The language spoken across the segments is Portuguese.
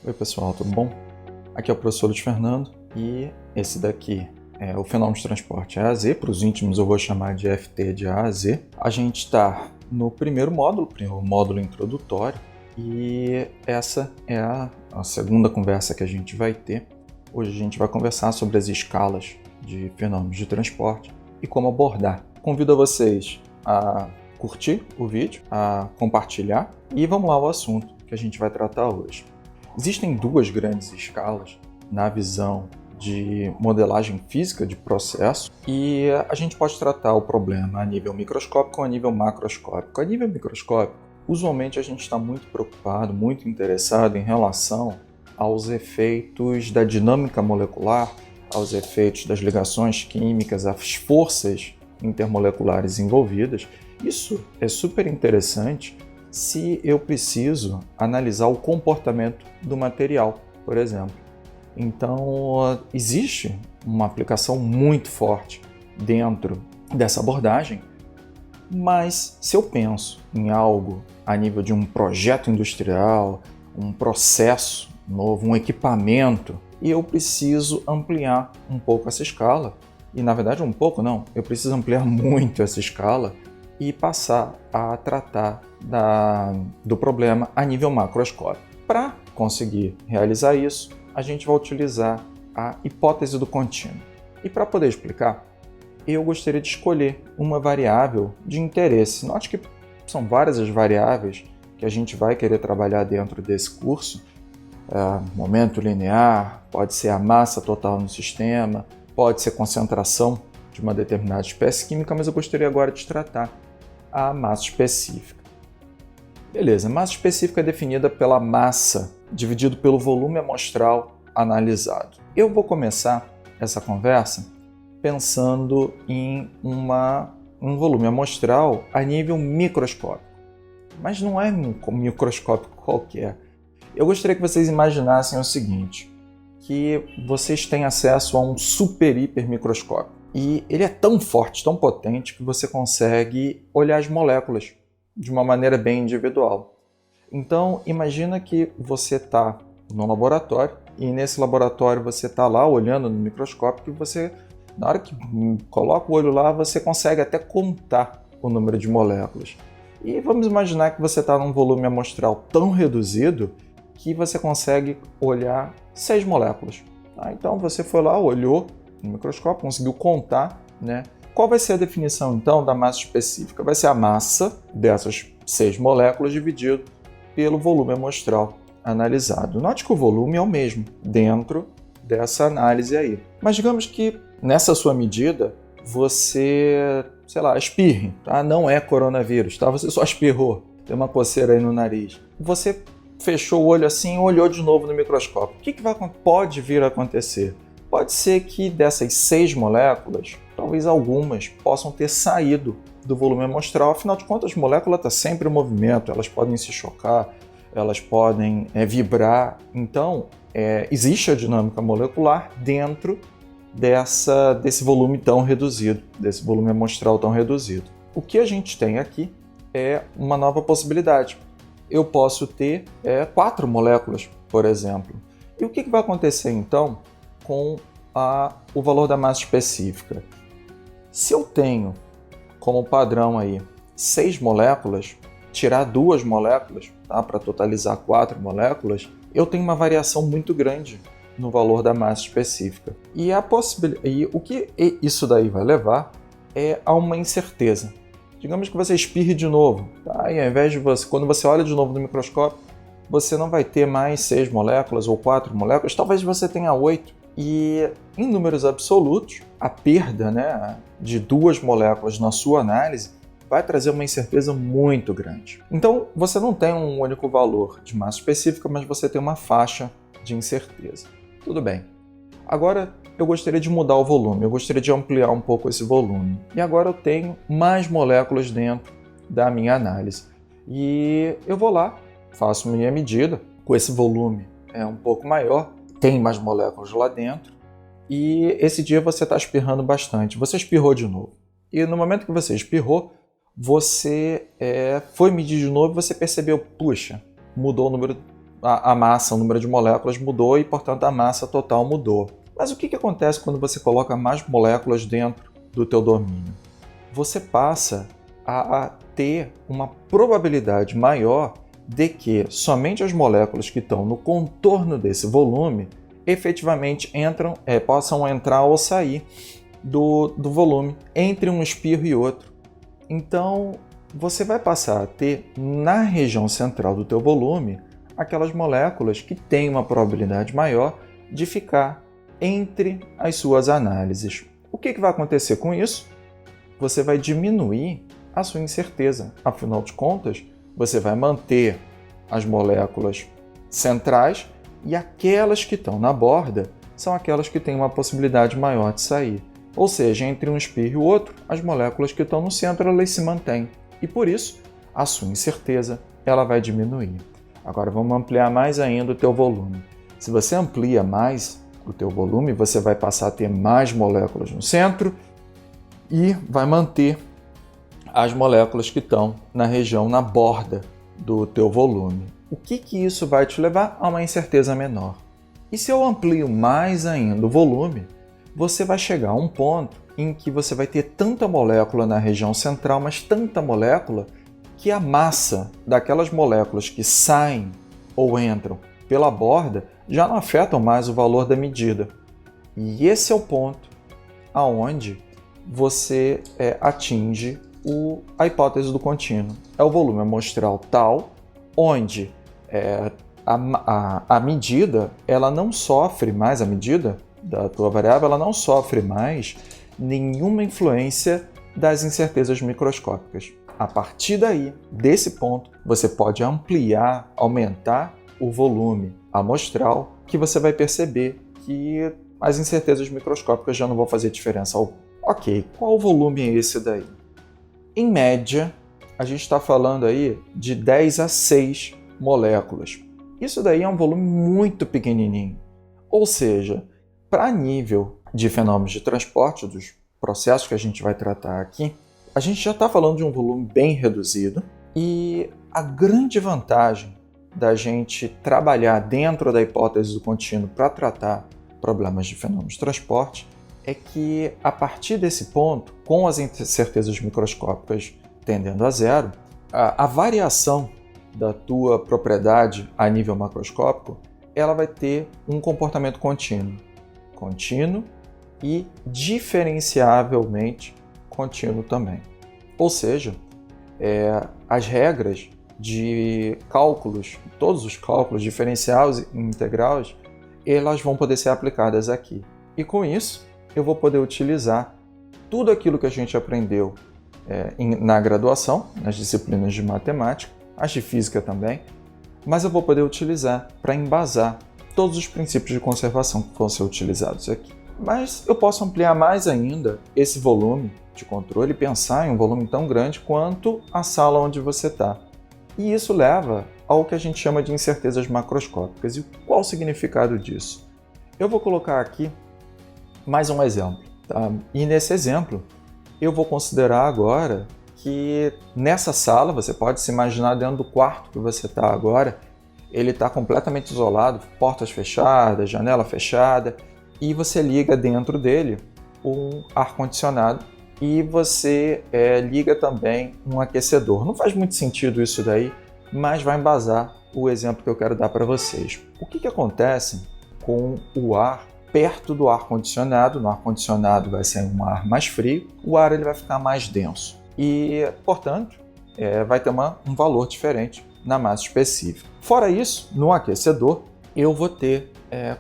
Oi pessoal, tudo bom? Aqui é o professor Luiz Fernando e esse daqui é o Fenômeno de Transporte A a Z, para os íntimos eu vou chamar de FT de A a Z. A gente está no primeiro módulo, o módulo introdutório, e essa é a segunda conversa que a gente vai ter. Hoje a gente vai conversar sobre as escalas de fenômenos de transporte e como abordar. Convido a vocês a curtir o vídeo, a compartilhar e vamos lá ao assunto que a gente vai tratar hoje. Existem duas grandes escalas na visão de modelagem física de processo e a gente pode tratar o problema a nível microscópico ou a nível macroscópico. A nível microscópico, usualmente a gente está muito preocupado, muito interessado em relação aos efeitos da dinâmica molecular, aos efeitos das ligações químicas, às forças intermoleculares envolvidas. Isso é super interessante se eu preciso analisar o comportamento do material, por exemplo. Então, existe uma aplicação muito forte dentro dessa abordagem, mas se eu penso em algo a nível de um projeto industrial, um processo novo, um equipamento, e eu preciso ampliar um pouco essa escala, e na verdade um pouco não, eu preciso ampliar muito essa escala e passar a tratar do problema a nível macroscópico. Para conseguir realizar isso, a gente vai utilizar a hipótese do contínuo. E para poder explicar, eu gostaria de escolher uma variável de interesse. Note que são várias as variáveis que a gente vai querer trabalhar dentro desse curso. Momento linear, pode ser a massa total no sistema, pode ser concentração de uma determinada espécie química, mas eu gostaria agora de tratar a massa específica. Beleza, massa específica é definida pela massa dividido pelo volume amostral analisado. Eu vou começar essa conversa pensando em um volume amostral a nível microscópico, mas não é um microscópico qualquer. Eu gostaria que vocês imaginassem o seguinte, que vocês têm acesso a um super hiper microscópio. E ele é tão forte, tão potente, que você consegue olhar as moléculas de uma maneira bem individual. Então, imagina que você está no laboratório e nesse laboratório você está lá olhando no microscópio e você, na hora que coloca o olho lá, você consegue até contar o número de moléculas. E vamos imaginar que você está num volume amostral tão reduzido que você consegue olhar 6 moléculas. Então, você foi lá, olhou no microscópio, conseguiu contar, né? Qual vai ser a definição, então, da massa específica? Vai ser a massa dessas 6 moléculas dividido pelo volume amostral analisado. Note que o volume é o mesmo dentro dessa análise aí. Mas digamos que nessa sua medida você, sei lá, espirre, tá? Não é coronavírus, tá? Você só espirrou, tem uma coceira aí no nariz. Você fechou o olho assim e olhou de novo no microscópio. O que pode vir a acontecer? Pode ser que dessas 6 moléculas, talvez algumas possam ter saído do volume amostral. Afinal de contas, a molécula está sempre em movimento, elas podem se chocar, elas podem vibrar. Então, existe a dinâmica molecular dentro desse volume tão reduzido, desse volume amostral tão reduzido. O que a gente tem aqui é uma nova possibilidade. Eu posso ter 4 moléculas, por exemplo. E o que vai acontecer, então, com o valor da massa específica? Se eu tenho como padrão aí 6 moléculas, tirar 2 moléculas, tá, para totalizar 4 moléculas, eu tenho uma variação muito grande no valor da massa específica. E o que isso daí vai levar é a uma incerteza. Digamos que você espirre de novo, tá? E ao invés de quando você olha de novo no microscópio, você não vai ter mais 6 moléculas ou 4 moléculas, talvez você tenha 8. E em números absolutos, a perda, né, de 2 moléculas na sua análise vai trazer uma incerteza muito grande. Então, você não tem um único valor de massa específica, mas você tem uma faixa de incerteza. Tudo bem. Agora, eu gostaria de mudar o volume, eu gostaria de ampliar um pouco esse volume. E agora eu tenho mais moléculas dentro da minha análise. E eu vou lá, faço minha medida, com esse volume um pouco maior, tem mais moléculas lá dentro, e esse dia você está espirrando bastante. Você espirrou de novo. E no momento que você espirrou, você foi medir de novo e você percebeu, puxa, mudou o número a massa, o número de moléculas mudou e, portanto, a massa total mudou. Mas o que acontece quando você coloca mais moléculas dentro do teu domínio? Você passa a ter uma probabilidade maior de que somente as moléculas que estão no contorno desse volume efetivamente possam entrar ou sair do volume entre um espirro e outro. Então, você vai passar a ter na região central do teu volume aquelas moléculas que têm uma probabilidade maior de ficar entre as suas análises. O que vai acontecer com isso? Você vai diminuir a sua incerteza. Afinal de contas, você vai manter as moléculas centrais e aquelas que estão na borda são aquelas que têm uma possibilidade maior de sair. Ou seja, entre um espirro e o outro, as moléculas que estão no centro elas se mantêm. E por isso, a sua incerteza ela vai diminuir. Agora vamos ampliar mais ainda o teu volume. Se você amplia mais o teu volume, você vai passar a ter mais moléculas no centro e vai manter as moléculas que estão na região, na borda do teu volume. O que isso vai te levar? A uma incerteza menor. E se eu amplio mais ainda o volume, você vai chegar a um ponto em que você vai ter tanta molécula na região central, mas tanta molécula, que a massa daquelas moléculas que saem ou entram pela borda já não afetam mais o valor da medida. E esse é o ponto aonde você atinge a hipótese do contínuo. É o volume amostral tal, onde a medida ela não sofre mais, a medida da tua variável ela não sofre mais nenhuma influência das incertezas microscópicas. A partir daí, desse ponto, você pode ampliar, aumentar o volume amostral, que você vai perceber que as incertezas microscópicas já não vão fazer diferença alguma. Ok, qual volume é esse daí? Em média, a gente está falando aí de 10 a 6 moléculas. Isso daí é um volume muito pequenininho. Ou seja, para nível de fenômenos de transporte, dos processos que a gente vai tratar aqui, a gente já está falando de um volume bem reduzido e a grande vantagem da gente trabalhar dentro da hipótese do contínuo para tratar problemas de fenômenos de transporte é que, a partir desse ponto, com as incertezas microscópicas tendendo a zero, a variação da tua propriedade a nível macroscópico ela vai ter um comportamento contínuo e diferenciavelmente contínuo também. Ou seja, as regras de cálculos, todos os cálculos diferenciais e integrais, elas vão poder ser aplicadas aqui. E com isso, eu vou poder utilizar tudo aquilo que a gente aprendeu na graduação, nas disciplinas de matemática, as de física também, mas eu vou poder utilizar para embasar todos os princípios de conservação que vão ser utilizados aqui. Mas eu posso ampliar mais ainda esse volume de controle e pensar em um volume tão grande quanto a sala onde você está. E isso leva ao que a gente chama de incertezas macroscópicas. E qual o significado disso? Eu vou colocar aqui mais um exemplo. Tá? E nesse exemplo, eu vou considerar agora que nessa sala, você pode se imaginar dentro do quarto que você está agora, ele está completamente isolado, portas fechadas, janela fechada, e você liga dentro dele um ar-condicionado e você liga também um aquecedor. Não faz muito sentido isso daí, mas vai embasar o exemplo que eu quero dar para vocês. O que acontece com o ar perto do ar-condicionado? No ar-condicionado vai ser um ar mais frio, o ar ele vai ficar mais denso e, portanto, vai ter um valor diferente na massa específica. Fora isso, no aquecedor, eu vou ter,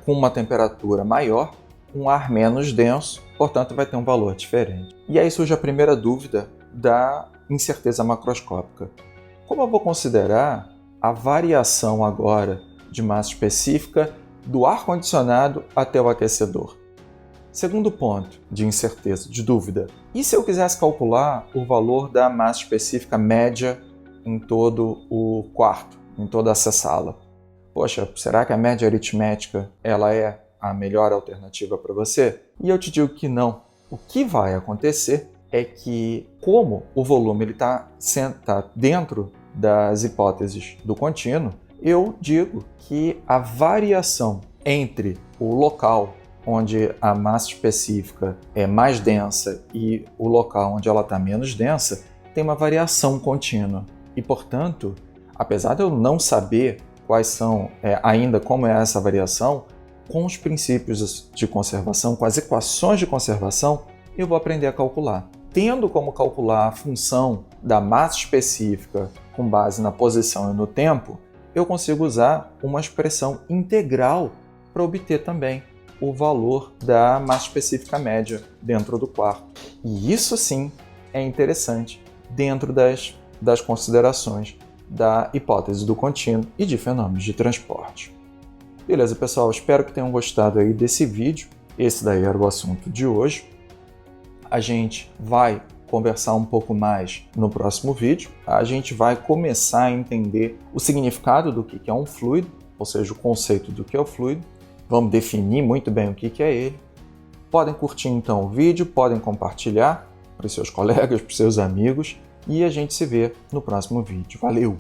com uma temperatura maior, um ar menos denso, portanto vai ter um valor diferente. E aí surge a primeira dúvida da incerteza macroscópica. Como eu vou considerar a variação agora de massa específica do ar-condicionado até o aquecedor? Segundo ponto de incerteza, de dúvida. E se eu quisesse calcular o valor da massa específica média em todo o quarto, em toda essa sala? Poxa, será que a média aritmética ela é a melhor alternativa para você? E eu te digo que não. O que vai acontecer é que, como o volume está dentro das hipóteses do contínuo, eu digo que a variação entre o local onde a massa específica é mais densa e o local onde ela está menos densa tem uma variação contínua. E, portanto, apesar de eu não saber quais são, ainda como é essa variação, com os princípios de conservação, com as equações de conservação, eu vou aprender a calcular. Tendo como calcular a função da massa específica com base na posição e no tempo, eu consigo usar uma expressão integral para obter também o valor da massa específica média dentro do quarto. E isso sim é interessante dentro das considerações da hipótese do contínuo e de fenômenos de transporte. Beleza, pessoal? Espero que tenham gostado aí desse vídeo. Esse daí era o assunto de hoje. A gente vai conversar um pouco mais no próximo vídeo. A gente vai começar a entender o significado do que é um fluido, ou seja, o conceito do que é o fluido. Vamos definir muito bem o que é ele. Podem curtir então o vídeo, podem compartilhar para os seus colegas, para os seus amigos e a gente se vê no próximo vídeo. Valeu!